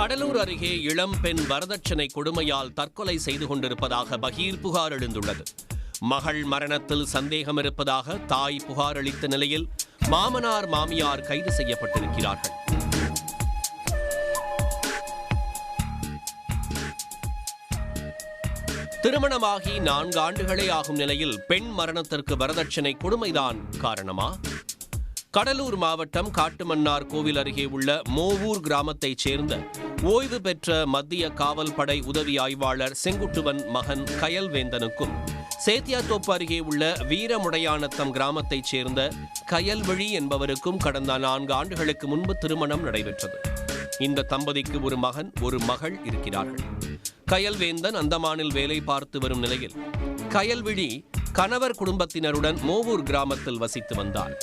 கடலூர் அருகே இளம் பெண் வரதட்சணை கொடுமையால் தற்கொலை செய்து கொண்டிருப்பதாக பகீர் புகார் எழுந்துள்ளது. மகள் மரணத்தில் சந்தேகம் இருப்பதாக தாய் புகார் அளித்த நிலையில் மாமனார் மாமியார் கைது செய்யப்பட்டிருக்கிறார்கள். திருமணமாகி 4 ஆண்டுகளே ஆகும் நிலையில் பெண் மரணத்திற்கு வரதட்சணை கொடுமைதான் காரணமா? கடலூர் மாவட்டம் காட்டுமன்னார் கோவில் அருகே உள்ள மோவூர் கிராமத்தைச் சேர்ந்த ஓய்வு பெற்ற மத்திய காவல் படை உதவி ஆய்வாளர் செங்குட்டுவன் மகன் கயல்வேந்தனுக்கும் சேத்தியாத்தோப்பு அருகே உள்ள வீரமுடையானத்தம் கிராமத்தைச் சேர்ந்த கயல்விழி என்பவருக்கும் கடந்த 4 ஆண்டுகளுக்கு முன்பு திருமணம் நடைபெற்றது. இந்த தம்பதிக்கு ஒரு மகன் ஒரு மகள் இருக்கிறார்கள். கயல்வேந்தன் அந்தமானில் வேலை பார்த்து வரும் நிலையில் கயல்விழி கணவர் குடும்பத்தினருடன் மோவூர் கிராமத்தில் வசித்து வந்தார்.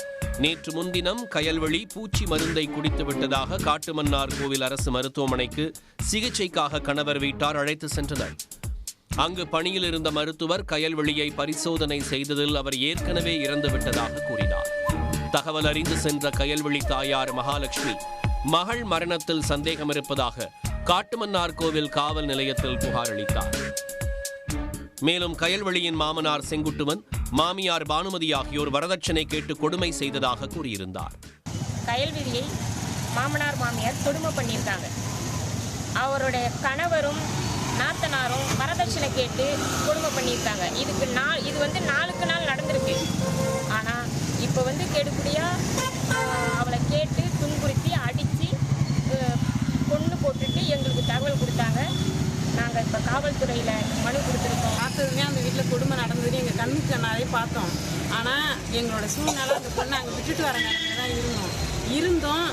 நேற்று முன்தினம் கயல்விழி பூச்சி மருந்தை குடித்து விட்டதாக காட்டுமன்னார் கோவில் அரசு மருத்துவமனைக்கு சிகிச்சைக்காக கணவர் வீட்டார் அழைத்து சென்றனர். அங்கு பணியில் இருந்த மருத்துவர் கயல்விழியை பரிசோதனை செய்ததில் அவர் ஏற்கனவே இறந்துவிட்டதாக கூறினார். தகவல் அறிந்து சென்ற கயல்விழி தாயார் மகாலட்சுமி மகள் மரணத்தில் சந்தேகம் இருப்பதாக காட்டுமன்னார் கோவில் காவல் நிலையத்தில் புகார் அளித்தார். மேலும் கயல்விழியின் மாமனார் செங்குட்டுவன், மாமியார் பானுமதி ஆகியோர் வரதட்சணை கேட்டு கொடுமை செய்ததாக கூறியிருந்தார். கயல்விழியை மாமனார் மாமியார் கொடுமை பண்ணியிருக்காங்க. அவருடைய கணவரும் நாத்தனாரும் வரதட்சணை கேட்டு கொடுமை பண்ணியிருக்காங்க. இது வந்து நாளுக்கு நாள் நடந்திருக்கு. ஆனால் இப்போ கெடுபடியாக அவளை கேட்டு துன்புறுத்தி அடித்து கொன்று போட்டுட்டு எங்களுக்கு தகவல் கொடுத்தாங்க. நாங்கள் இப்போ காவல்துறையில் மனு கொடுத்துருக்கோம். பார்த்ததுமே அந்த வீட்டில் கொடுமை நடந்ததுன்னு எங்கள் கண்ணுக்கு கண்ணாலே பார்த்தோம். ஆனால் எங்களோட சூழ்நிலை அந்த பொண்ணை அங்கே விட்டுட்டு வர நிலைமையில தான் இருந்தோம்.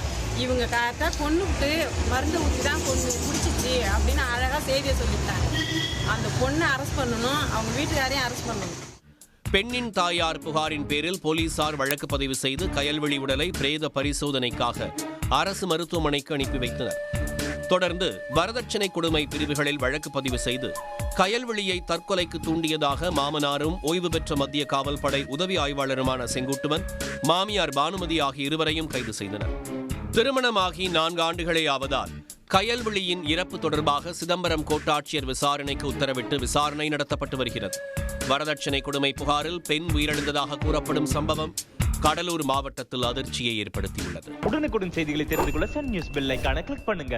இவங்க கரெக்டாக கொண்டுவிட்டு மருந்து ஊற்றி தான் கொண்டு குடிச்சிச்சு அப்படின்னு அழகாக செய்தியை சொல்லிட்டாங்க. அந்த பொண்ணை அரெஸ்ட் பண்ணணும், அவங்க வீட்டுக்காரையும் அரெஸ்ட் பண்ணணும். பெண்ணின் தாயார் புகாரின் பேரில் போலீசார் வழக்கு பதிவு செய்து கயல்விழி உடலை பிரேத பரிசோதனைக்காக அரசு மருத்துவமனைக்கு அனுப்பி வைத்தனர். தொடர்ந்து வரதட்சணை கொடுமை பிரிவுகளில் வழக்கு பதிவு செய்து கயல்விழியை தற்கொலைக்கு தூண்டியதாக மாமனாரும் ஓய்வு பெற்ற மத்திய காவல் படை உதவி ஆய்வாளருமான செங்குட்டுவன், மாமியார் பானுமதி ஆகிய இருவரையும் கைது செய்தனர். திருமணமாகி 4 ஆண்டுகளே ஆவதால் கயல்விழியின் இறப்பு தொடர்பாக சிதம்பரம் கோட்டாட்சியர் விசாரணைக்கு உத்தரவிட்டு விசாரணை நடத்தப்பட்டு வருகிறது. வரதட்சணை கொடுமை புகாரில் பெண் உயிரிழந்ததாக கூறப்படும் சம்பவம் கடலூர் மாவட்டத்தில் அதிர்ச்சியை ஏற்படுத்தியுள்ளது. உடனுக்குடன் செய்திகளை தெரிந்து கொள்ள சன் நியூஸ் பெல் ஐகானை கிளிக் பண்ணுங்க.